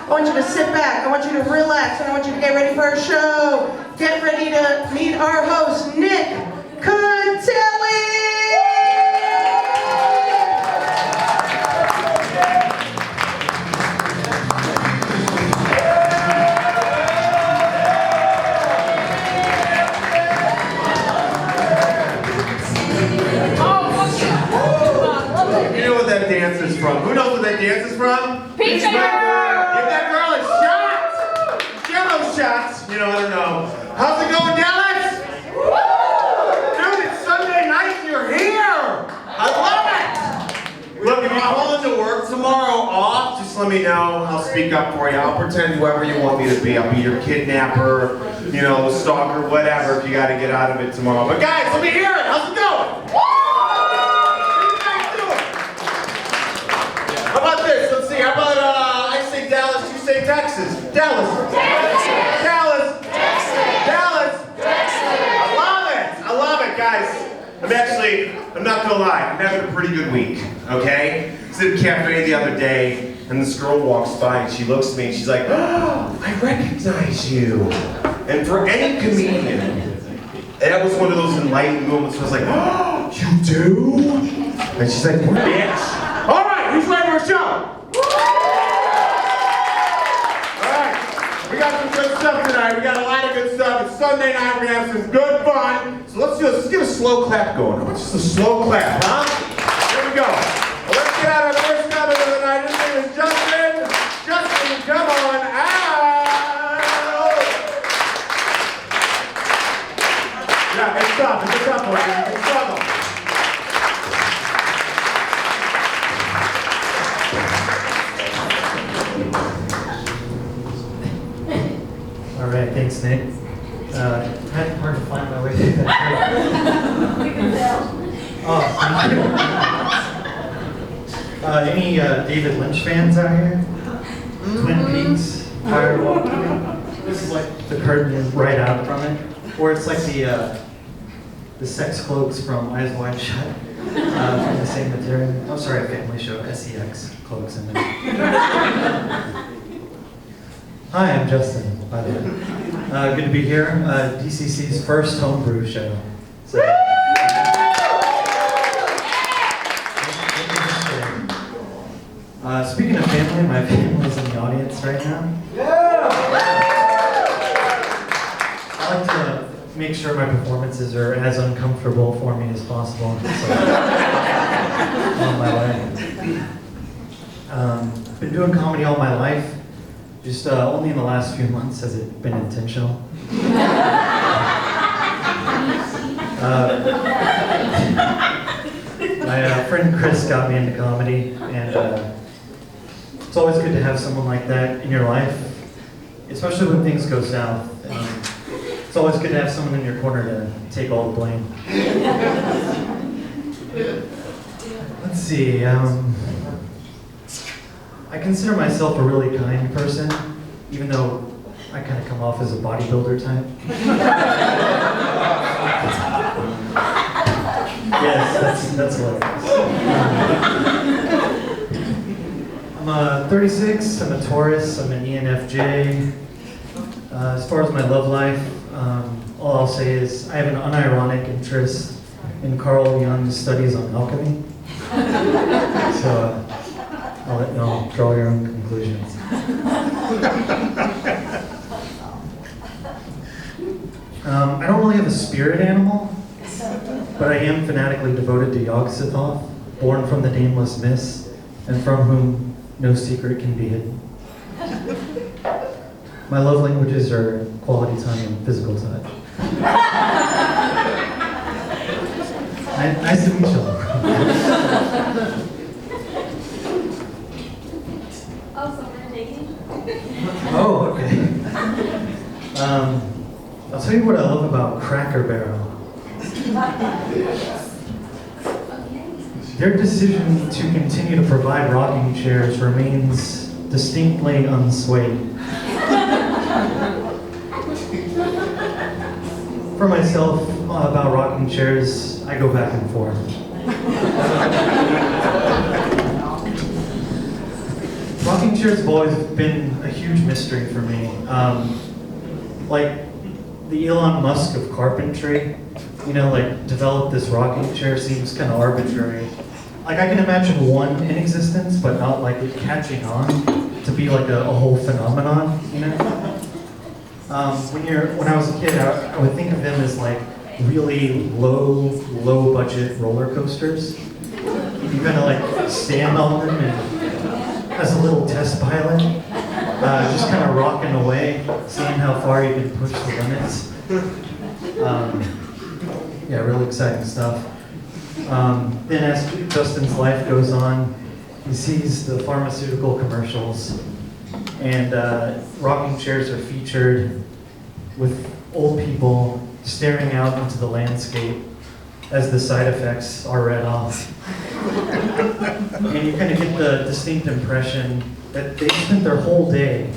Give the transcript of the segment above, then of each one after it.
I want you to sit back, I want you to relax, and I want you to get ready for our show. Get ready to meet our host, Nick Cantelli! You know what that dance is from? Who knows what that dance is from? Pizza! Give that girl a shot! Give those shots! You know, I don't know. How's it going, Dallas? Dude, it's Sunday night and you're here! I love it! Look, if you call into work tomorrow off, just let me know. I'll speak up for you. I'll pretend whoever you want me to be. I'll be your kidnapper, you know, stalker, whatever, if you gotta get out of it tomorrow. But guys, let me hear it! How's it going? How about this? Let's see. How about I say Dallas, you say Texas. Dallas. Texas. Dallas. Texas. Dallas. Texas. I love it, guys. I'm not gonna lie, I'm having a pretty good week, okay? I was at a cafe the other day, and this girl walks by, and she looks at me, and she's like, oh, I recognize you. And for any comedian, that was one of those enlightened moments where I was like, oh, you do? And she's like, what, bitch? All right, who's ready for a show? All right, we got some good stuff tonight. We got a lot of good stuff. It's Sunday night. We're gonna have some good fun. So let's get a slow clap going. Just a slow clap, huh? Here we go. Well, let's get out our first number of the night. His name is Justin. Justin, come on out. Yeah, it's tough. It's a tough one. It's a struggle. All right, thanks, Nick. Kind of hard to find my way through that. We can tell. Oh, thank you. Any David Lynch fans out here? Twin Peaks, Firewalk. This is like the curtain right out from it, or it's like the sex cloaks from Eyes Wide Shut, from the same material. I'm sorry, Family Show, SEX cloaks in there. Hi, I'm Justin, by the way. Good to be here. DCC's first homebrew show. So, speaking of family, my family's in the audience right now. I like to make sure my performances are as uncomfortable for me as possible. So, on my way. Been doing comedy all my life. Just only in the last few months has it been intentional. My friend Chris got me into comedy, and it's always good to have someone like that in your life, especially when things go south. It's always good to have someone in your corner to take all the blame. Let's see. I consider myself a really kind person, even though I kind of come off as a bodybuilder type. Yes, that's what it is. I'm 36, I'm a Taurus, I'm an ENFJ. As far as my love life, all I'll say is I have an unironic interest in Carl Jung's studies on alchemy. So, I'll let y'all draw your own conclusions. I don't really have a spirit animal, but I am fanatically devoted to Yog-Sothoth, born from the nameless mist, and from whom no secret can be hidden. My love languages are quality time and physical touch. Nice to meet y'all. Oh, okay. I'll tell you what I love about Cracker Barrel. Their decision to continue to provide rocking chairs remains distinctly unswayed. For myself, about rocking chairs, I go back and forth. Rocking chairs have always been a huge mystery for me. Like the Elon Musk of carpentry, you know, like developed this rocking chair seems kind of arbitrary. Like I can imagine one in existence, but not like it catching on to be like a whole phenomenon, you know? When I was a kid, I would think of them as like really low budget roller coasters. You kind of like stand on them and as a little test pilot, just kind of rocking away, seeing how far you can push the limits. Yeah, really exciting stuff. Then as Justin's life goes on, he sees the pharmaceutical commercials, and rocking chairs are featured with old people staring out into the landscape as the side effects are read off. And you kind of get the distinct impression that they spent their whole day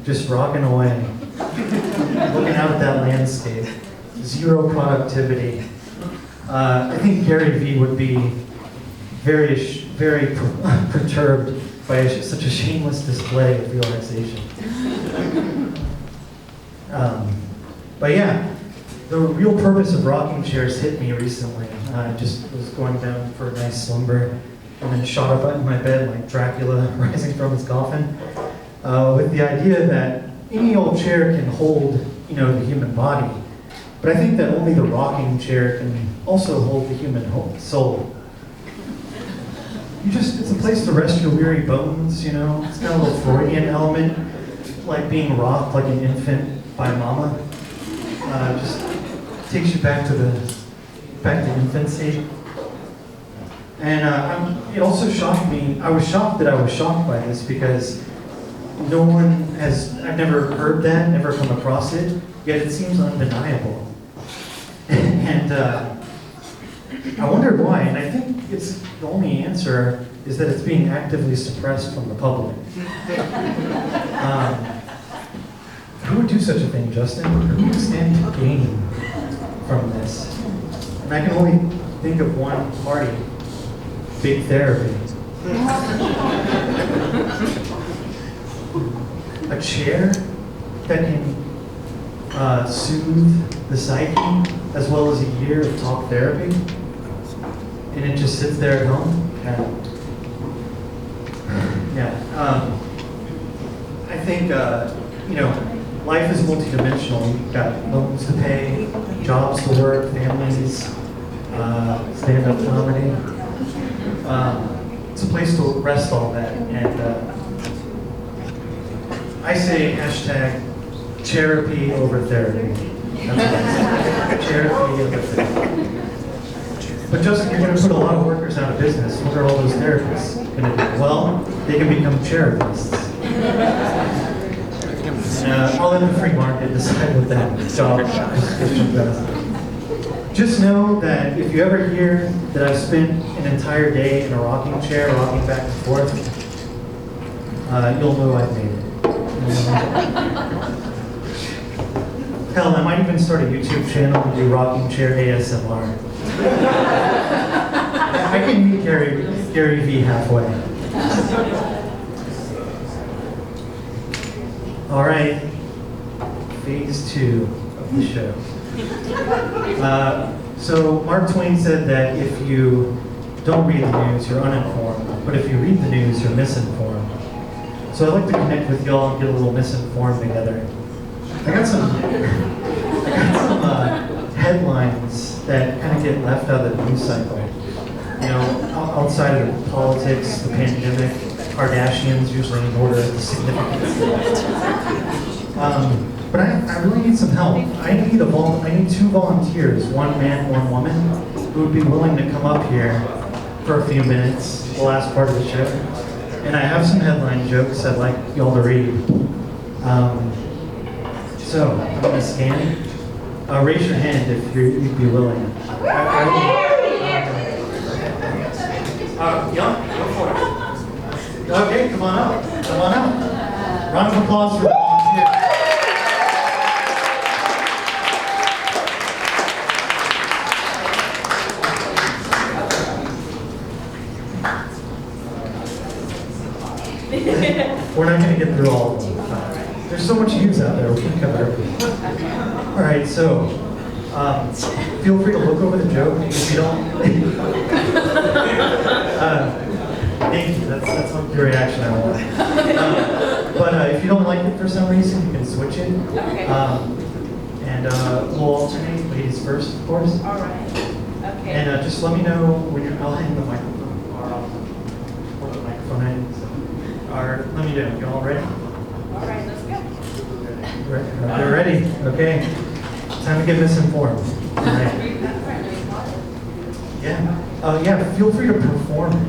just rocking away, looking out at that landscape, zero productivity. I think Gary Vee would be very perturbed by such a shameless display of relaxation. But yeah, the real purpose of rocking chairs hit me recently. I just was going down for a nice slumber and then shot up in my bed like Dracula rising from his coffin with the idea that any old chair can hold, you know, the human body. But I think that only the rocking chair can also hold the human soul. It's a place to rest your weary bones, you know? It's got a little Freudian element, like being rocked like an infant by mama. Just takes you back to infancy. And it also shocked me. I was shocked that I was shocked by this because I've never heard that, never come across it, yet it seems undeniable. And I wondered why, and I think the only answer is that it's being actively suppressed from the public. Who would do such a thing, Justin? Who would stand to gain from this? And I can only think of one party, big therapy. A chair that can soothe the psyche as well as a year of talk therapy, and it just sits there at home. I think life is multidimensional. You've got loans to pay, jobs to work, families, stand-up comedy. It's a place to rest all that, and I say hashtag therapy over therapy. Therapy over therapy. But Justin, you're going to put a lot of workers out of business. What are all those therapists going to do? Well, they can become therapists. I'll let the free market decide what that job description does. Just know that if you ever hear that I've spent an entire day in a rocking chair, rocking back and forth, you'll know I've made it. Hell, I might even start a YouTube channel and do rocking chair ASMR. I can meet Gary Vee halfway. All right, phase 2 of the show. So Mark Twain said that if you don't read the news, you're uninformed, but if you read the news, you're misinformed. So I'd like to connect with y'all and get a little misinformed together. I got some headlines that kind of get left out of the news cycle. You know, outside of the politics, the pandemic, Kardashians usually in order of significance. But I really need some help. I need 2 volunteers, 1 man, 1 woman, who would be willing to come up here for a few minutes, the last part of the show. And I have some headline jokes I'd like y'all to read. So I'm going to scan. Raise your hand if you'd be willing. Yeah, go for it. Okay, come on out. Come on out. Round of applause for the volunteers. We're not going to get through all of them. There's so much news out there, we can cover everything. All right, so feel free to look over the joke if you don't. Thank you, that's the reaction I want. But if you don't like it for some reason, you can switch it. Okay. And we'll alternate, ladies first, of course. All right. Okay. And just let me know when you're, I'll hand the microphone, or I'll hold the microphone in. So, or let me know, you all ready? All right, let's go. They're ready, okay. Time to get misinformed. All right. Yeah, feel free to perform it.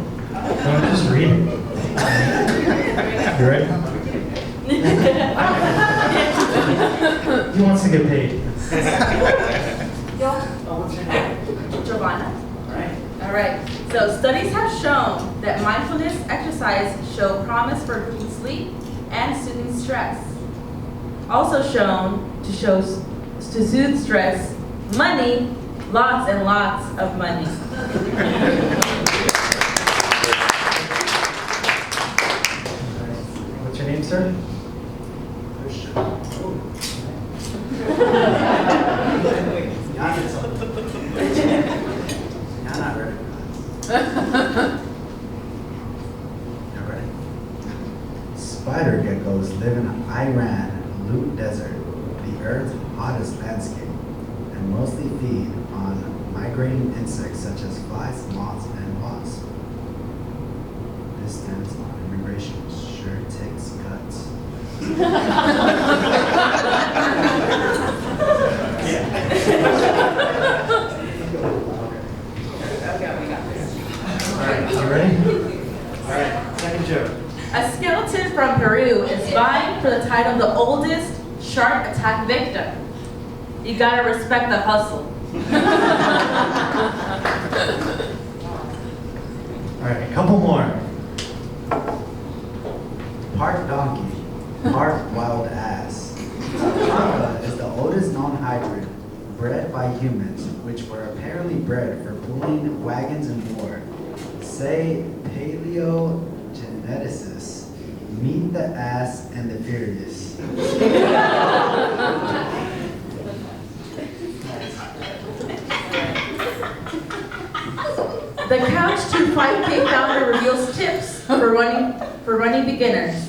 Don't just read it. You ready? He wants to get paid. What's your name? Giovanna. All right. All right. So studies have shown that mindfulness exercise show promise for improving sleep and soothing stress. Also shown to soothe stress, money, lots and lots of money. What's your name, sir? I'm not ready. Not ready? Spider geckos live in Iran, Lut Desert, the Earth's hottest landscape, and mostly feed on migrating insects such as flies, moths, and wasps. This stance on immigration sure takes guts. You ready? All right, second joke. A skeleton from Peru is vying for the title of the oldest shark attack victim. You gotta respect the hustle. All right, a couple more. Part donkey, part wild ass. Tonka is the oldest known hybrid bred by humans, which were apparently bred for pulling wagons in war. Say paleogeneticists, meet the ass and the furious. The Couch to 5K founder reveals tips for running beginners.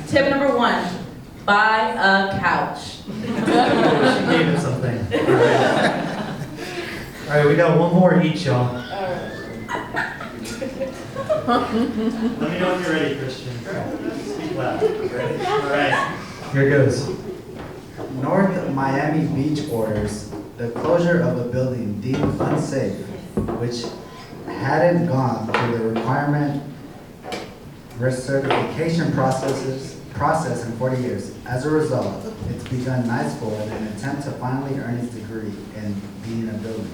Tip number 1, buy a couch. She gave it something. All right, we got one more each, y'all. Let me know when you're ready, Christian. Speak loud. Ready? All right, here goes. North Miami Beach orders the closure of a building deemed unsafe, which hadn't gone through the requirement recertification process in 40 years. As a result, it's begun night school in an attempt to finally earn his degree in being a building.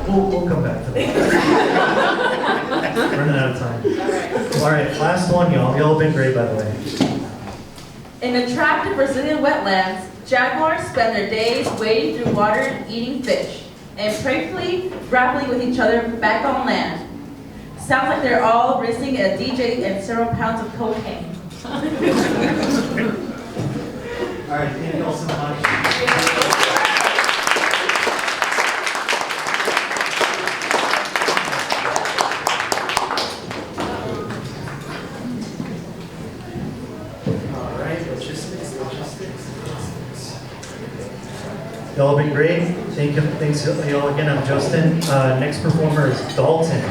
We'll come back to that. Running out of time. All right, last one, y'all. Y'all have been great, by the way. In attractive Brazilian wetlands, jaguars spend their days wading through water and eating fish, and playfully grappling with each other back on land. Sounds like they're all risking a DJ and several pounds of cocaine. All right, thank you all so much. Y'all have been great. Thanks y'all again. I'm Justin. Next performer is Dalton.